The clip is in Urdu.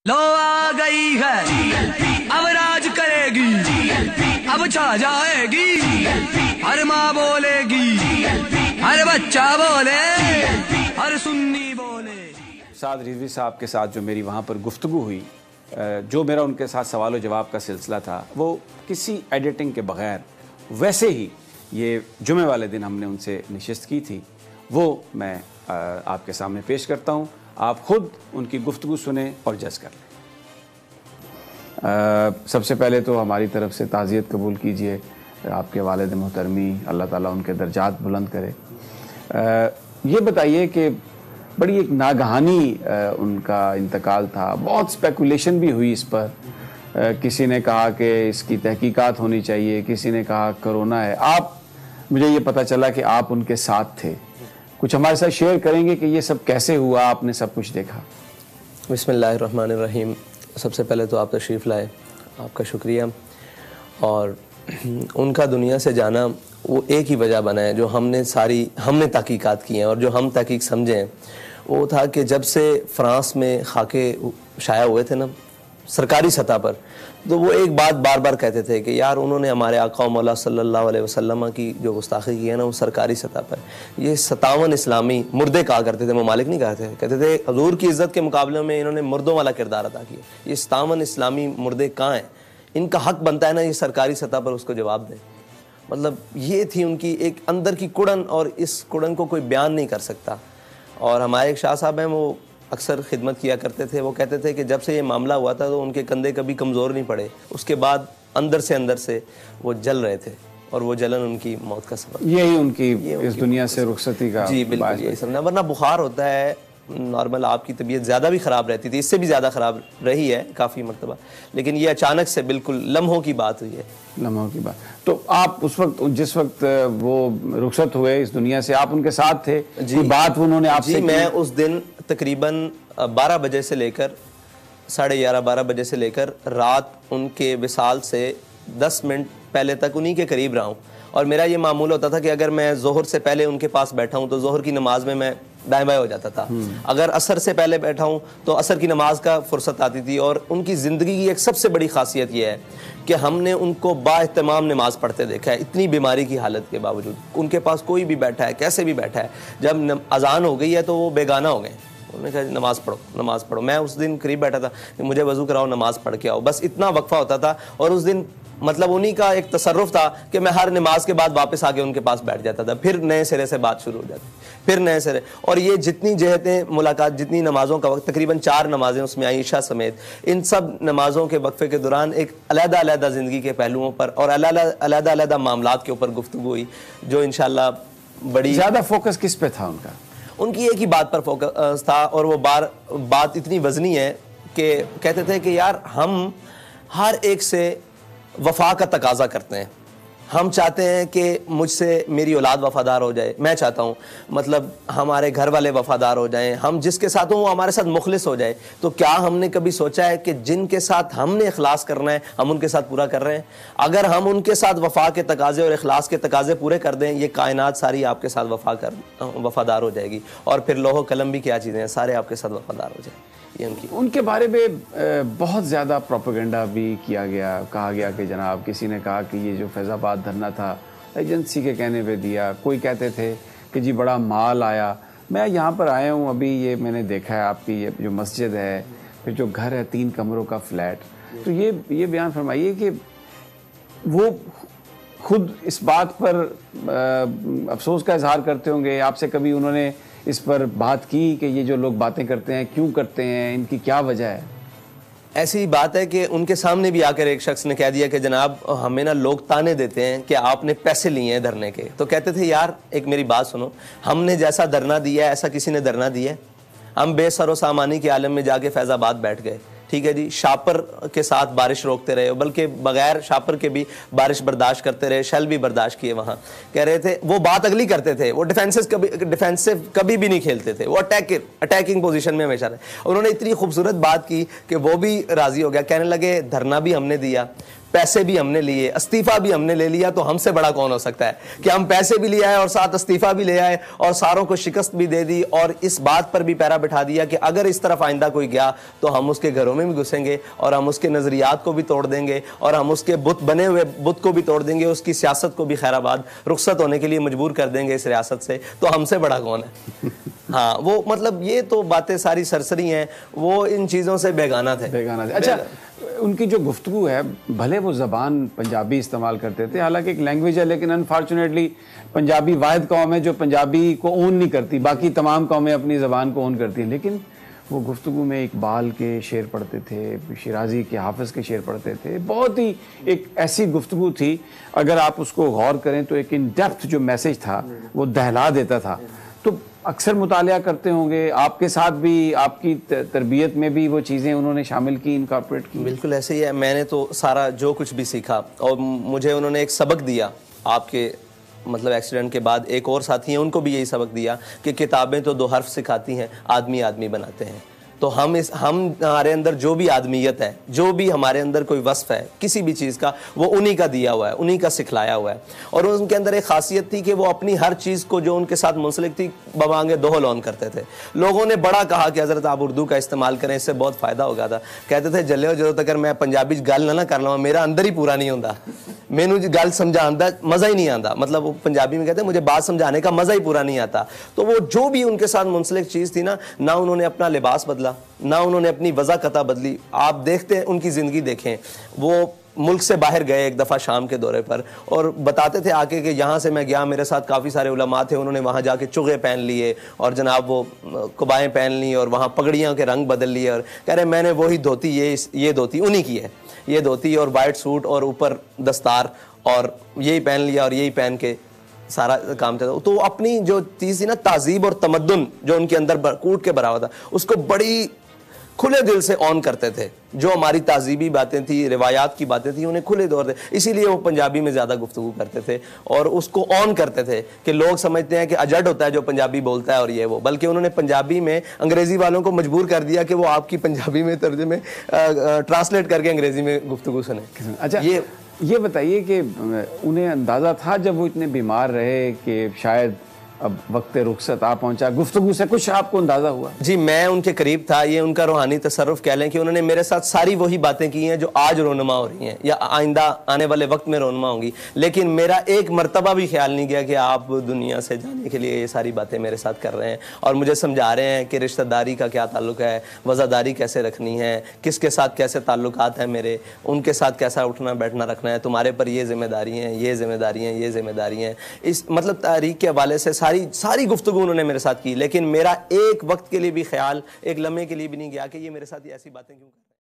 لو آ گئی ہے اب راج کرے گی، اب چھا جائے گی، ہر ماں بولے گی، ہر بچہ بولے، ہر سنی بولے۔ سعد رضوی صاحب کے ساتھ جو میری وہاں پر گفتگو ہوئی، جو میرا ان کے ساتھ سوال و جواب کا سلسلہ تھا، وہ کسی ایڈیٹنگ کے بغیر ویسے ہی یہ جمعے والے دن ہم نے ان سے نشست کی تھی، وہ میں آپ کے سامنے پیش کرتا ہوں۔ آپ خود ان کی گفتگو سنیں اور جج کر لیں۔ سب سے پہلے تو ہماری طرف سے تعزیت قبول کیجئے آپ کے والد محترمی، اللہ تعالیٰ ان کے درجات بلند کرے۔ یہ بتائیے کہ بڑی ایک ناگہانی ان کا انتقال تھا، بہت سپیکولیشن بھی ہوئی اس پر، کسی نے کہا کہ اس کی تحقیقات ہونی چاہیے، کسی نے کہا کرونا ہے۔ مجھے یہ پتہ چلا کہ آپ ان کے ساتھ تھے، کچھ ہمارے ساتھ شیئر کریں گے کہ یہ سب کیسے ہوا، آپ نے سب کچھ دیکھا؟ بسم اللہ الرحمن الرحیم۔ سب سے پہلے تو آپ تشریف لائے، آپ کا شکریہ۔ اور ان کا دنیا سے جانا وہ ایک ہی وجہ بنا ہے جو ہم نے تحقیقات کی ہیں، اور جو ہم تحقیق سمجھے ہیں وہ تھا کہ جب سے فرانس میں خاکے شائع ہوئے تھے نا سرکاری سطح پر، تو وہ ایک بات بار بار کہتے تھے کہ یار انہوں نے ہمارے آقا و مولا صلی اللہ علیہ وسلم کی جو گستاخی کی ہے نا وہ سرکاری سطح پر، یہ 57 اسلامی مردے کہا کرتے تھے، ممالک نہیں کہتے تھے حضور کی عزت کے مقابلے میں انہوں نے مردوں والا کردار ادا کیا۔ یہ 57 اسلامی مردے کہاں ہیں؟ ان کا حق بنتا ہے نا یہ سرکاری سطح پر اس کو جواب دیں۔ مطلب یہ تھی ان کی ایک اندر کی کڑن، اور اس کڑن کو کوئی بیان نہیں کر سکتا۔ اور ہمارے ایک شاہ صاحب ہیں، وہ اکثر خدمت کیا کرتے تھے، وہ کہتے تھے کہ جب سے یہ معاملہ ہوا تھا تو ان کے کندھے کبھی کمزور نہیں پڑے، اس کے بعد اندر سے وہ جل رہے تھے، اور وہ جلن ان کی موت کا سبب، یہی ان کی اس دنیا سے رخصتی کا جی بالکل یہی سمجھنا۔ ورنہ بخار ہوتا ہے نارمل، آپ کی طبیعت زیادہ بھی خراب رہتی تھی، اس سے بھی زیادہ خراب رہی ہے کافی مرتبہ، لیکن یہ اچانک سے بالکل لمحوں کی بات ہوئی ہے۔ لمحوں کی بات۔ تو آپ اس وقت جس وقت وہ رخصت ہوئے اس دنیا سے، آپ ان کے ساتھ تھے؟ کوئی بات انہوں نے آپ سے؟ جی میں اس دن تقریباً 12 بجے سے لے کر 11:30 12 بجے سے لے کر رات ان کے وصال سے 10 منٹ پہلے تک انہی کے قریب رہا ہوں۔ اور میرا یہ معمول ہوتا تھا کہ اگر میں ظہر سے پہلے ان کے پاس بیٹھا ہوں تو ظہر کی نماز میں دائیں بائیں ہو جاتا تھا، اگر عصر سے پہلے بیٹھا ہوں تو عصر کی نماز کا فرصت آتی تھی۔ اور ان کی زندگی کی ایک سب سے بڑی خاصیت یہ ہے کہ ہم نے ان کو با اہتمام نماز پڑھتے دیکھا ہے، اتنی بیماری کی حالت کے باوجود ان کے پاس کوئی بھی بیٹھا ہے، کیسے بھی بیٹھا ہے، جب اذان ہو گئی ہے تو وہ بیگانہ ہو گئے، انہوں نے کہا نماز پڑھو۔ میں اس دن قریب بیٹھا تھا کہ مجھے وضو کراؤ، نماز پڑھ کے آؤ، بس اتنا وقفہ ہوتا تھا۔ اور اس دن مطلب انہی کا ایک تصرف تھا کہ میں ہر نماز کے بعد واپس آ کے ان کے پاس بیٹھ جاتا تھا، پھر نئے سرے سے بات شروع ہو جاتی، پھر نئے سرے۔ اور یہ جتنی جہتیں ملاقات، جتنی نمازوں کا وقت، تقریباً 4 نمازیں اس میں آئیں عشاء سمیت، ان سب نمازوں کے وقفے کے دوران ایک علیحدہ زندگی کے پہلوؤں پر اور علیحدہ معاملات کے اوپر گفتگو ہوئی، جو انشاءاللہ بڑی زیادہ فوکس کس پہ تھا ان کا؟ ان کی ایک ہی بات پر فوکس تھا، اور وہ بات اتنی وزنی ہے کہ کہتے تھے کہ یار ہم ہر ایک سے وفا کا تقاضا کرتے ہیں، ہم چاہتے ہیں کہ مجھ سے میری اولاد وفادار ہو جائے، میں چاہتا ہوں مطلب ہمارے گھر والے وفادار ہو جائیں، ہم جس کے ساتھ ہوں وہ ہمارے ساتھ مخلص ہو جائے۔ تو کیا ہم نے کبھی سوچا ہے کہ جن کے ساتھ ہم نے اخلاص کرنا ہے ہم ان کے ساتھ پورا کر رہے ہیں؟ اگر ہم ان کے ساتھ وفا کے تقاضے اور اخلاص کے تقاضے پورے کر دیں، یہ کائنات ساری آپ کے ساتھ وفادار ہو جائے گی، اور پھر لوح و قلم بھی کیا چیزیں ہیں، سارے آپ کے ساتھ وفادار ہو جائیں۔ ان کے بارے میں بہت زیادہ پروپیگنڈا بھی کیا گیا، کہا گیا کہ جناب کسی نے کہا کہ یہ جو فیض آباد دھرنا تھا ایجنسی کے کہنے پہ دیا، کوئی کہتے تھے کہ جی بڑا مال آیا۔ میں یہاں پر آیا ہوں ابھی، یہ میں نے دیکھا ہے آپ کی یہ جو مسجد ہے، پھر جو گھر ہے 3 کمروں کا فلیٹ، تو یہ بیان فرمائیے کہ وہ خود اس بات پر افسوس کا اظہار کرتے ہوں گے، آپ سے کبھی انہوں نے اس پر بات کی کہ یہ جو لوگ باتیں کرتے ہیں کیوں کرتے ہیں، ان کی کیا وجہ ہے؟ ایسی بات ہے کہ ان کے سامنے بھی آ کر ایک شخص نے کہہ دیا کہ جناب ہمیں نا لوگ تانے دیتے ہیں کہ آپ نے پیسے لیے ہیں دھرنے کے، تو کہتے تھے یار ایک میری بات سنو، ہم نے جیسا دھرنا دیا ہے ایسا کسی نے دھرنا دیا ہے؟ ہم بے سر و سامانی کے عالم میں جا کے فیض آباد بیٹھ گئے، ٹھیک ہے جی، شاپر کے ساتھ بارش روکتے رہے، بلکہ بغیر شاپر کے بھی بارش برداشت کرتے رہے، شیل بھی برداشت کیے وہاں۔ کہہ رہے تھے وہ بات اگلی کرتے تھے، وہ ڈیفینسو کبھی بھی نہیں کھیلتے تھے، وہ اٹیکنگ پوزیشن میں ہمیشہ رہے۔ انہوں نے اتنی خوبصورت بات کی کہ وہ بھی راضی ہو گیا، کہنے لگے دھرنا بھی ہم نے دیا، پیسے بھی ہم نے لیے, استعفیٰ بھی ہم نے لے لیا, تو ہم سے بڑا کون ہو سکتا ہے کہ ہم پیسے بھی لے آئے اور ساتھ استعفیٰ بھی لے آئے اور ساروں کو شکست بھی دے دی, اور اس بات پر بھی پیرا بٹھا دیا کہ اگر اس طرف آئندہ کوئی گیا تو ہم اس کے گھروں میں بھی گھسیں گے اور ہم اس کے نظریات کو بھی توڑ دیں گے اور ہم اس کے بت بنے ہوئے بت کو بھی توڑ دیں گے, اس کی سیاست کو بھی خیر آباد رخصت ہونے کے لیے مجبور کر دیں گے اس ریاست سے, تو ہم سے بڑا کون ہے. ہاں وہ مطلب یہ تو باتیں ساری سرسری ہیں, وہ ان چیزوں سے بیگانہ تھے. اچھا, ان کی جو گفتگو ہے, بھلے وہ زبان پنجابی استعمال کرتے تھے, حالانکہ ایک لینگویج ہے, لیکن انفارچونیٹلی پنجابی واحد قوم ہے جو پنجابی کو اون نہیں کرتی, باقی تمام قومیں اپنی زبان کو اون کرتی ہیں. لیکن وہ گفتگو میں اقبال کے شعر پڑھتے تھے, شیرازی کے, حافظ کے شعر پڑھتے تھے. بہت ہی ایک ایسی گفتگو تھی, اگر آپ اس کو غور کریں تو ایک ان ڈیپتھ جو میسج تھا وہ دہلا دیتا تھا. تو اکثر مطالعہ کرتے ہوں گے, آپ کے ساتھ بھی, آپ کی تربیت میں بھی وہ چیزیں انہوں نے شامل کی, انکارپوریٹ کی؟ بالکل ایسے ہی ہے. میں نے تو سارا جو کچھ بھی سیکھا, اور مجھے انہوں نے ایک سبق دیا, آپ کے مطلب ایکسیڈنٹ کے بعد ایک اور ساتھی ہیں, ان کو بھی یہی سبق دیا کہ کتابیں تو 2 حرف سکھاتی ہیں, آدمی آدمی بناتے ہیں. تو ہم ہمارے اندر جو بھی آدمیت ہے, جو بھی ہمارے اندر کوئی وصف ہے کسی بھی چیز کا, وہ انہی کا دیا ہوا ہے, انہی کا سکھلایا ہوا ہے. اور ان کے اندر ایک خاصیت تھی کہ وہ اپنی ہر چیز کو جو ان کے ساتھ منسلک تھی بمانگے دوہل آن کرتے تھے. لوگوں نے بڑا کہا کہ حضرت آپ اردو کا استعمال کریں, اس سے بہت فائدہ ہوگا تھا. کہتے تھے جلے ہو جدو تک میں پنجابی گل نہ کر لوں, میرا اندر ہی پورا نہیں ہوتا, مینو گل سمجھا آتا مزہ ہی نہیں آتا. مطلب وہ پنجابی میں کہتے ہیں مجھے بات سمجھانے کا مزہ ہی پورا نہیں آتا. تو وہ جو بھی ان کے ساتھ منسلک چیز تھی نا, نہ انہوں نے اپنا لباس بدلا, نہ انہوں نے اپنی وضاقتہ بدلی. آپ دیکھتے ہیں ان کی زندگی دیکھیں, وہ ملک سے باہر گئے ایک دفعہ شام کے دورے پر, اور بتاتے تھے آ کے کہ یہاں سے میں گیا, میرے ساتھ کافی سارے علماء تھے, انہوں نے وہاں جا کے چغے پہن لیے اور جناب وہ قبائیں پہن لی اور وہاں پگڑیاں کے رنگ بدل لیے, اور کہہ رہے میں نے وہی دھوتی, یہ دھوتی انہی کی ہے, یہ دھوتی اور وائٹ سوٹ اور اوپر دستار, اور یہی پہن لیا اور یہی پہن کے سارا کام چلتا. تو اپنی جو چیز تھی نا, تہذیب اور تمدن جو ان کے اندر کوٹ کے بھرا ہوا تھا, اس کو بڑی کھلے دل سے آن کرتے تھے. جو ہماری تہذیبی باتیں تھیں, روایات کی باتیں تھیں, انہیں کھلے دور تھے. اسی لیے وہ پنجابی میں زیادہ گفتگو کرتے تھے اور اس کو آن کرتے تھے کہ لوگ سمجھتے ہیں کہ اجڈ ہوتا ہے جو پنجابی بولتا ہے اور یہ وہ, بلکہ انہوں نے پنجابی میں انگریزی والوں کو مجبور کر دیا کہ وہ آپ کی پنجابی میں ترجمے ٹرانسلیٹ کر کے انگریزی میں گفتگو سنیں. اچھا, یہ بتائیے کہ انہیں اندازہ تھا جب وہ اتنے بیمار رہے کہ شاید اب وقت رخصت آ پہنچا, گفتگو سے کچھ آپ کو اندازہ ہوا؟ جی میں ان کے قریب تھا, یہ ان کا روحانی تصرف کہہ لیں کہ انہوں نے میرے ساتھ ساری وہی باتیں کی ہیں جو آج رونما ہو رہی ہیں یا آئندہ آنے والے وقت میں رونما ہوں گی. لیکن میرا ایک مرتبہ بھی خیال نہیں گیا کہ آپ دنیا سے جانے کے لیے یہ ساری باتیں میرے ساتھ کر رہے ہیں اور مجھے سمجھا رہے ہیں کہ رشتہ داری کا کیا تعلق ہے, وفاداری کیسے رکھنی ہے, کس کے ساتھ کیسے تعلقات ہیں میرے, ان کے ساتھ کیسا اٹھنا بیٹھنا رکھنا ہے, تمہارے پر یہ ذمہ داری ہیں, یہ ذمہ داری ہیں, یہ ذمہ داری ہیں. اس مطلب تاریخ کے حوالے سے ساری گفتگو انہوں نے میرے ساتھ کی, لیکن میرا ایک وقت کے لیے بھی خیال, ایک لمحے کے لیے بھی نہیں گیا کہ یہ میرے ساتھ یہ ایسی باتیں کیوں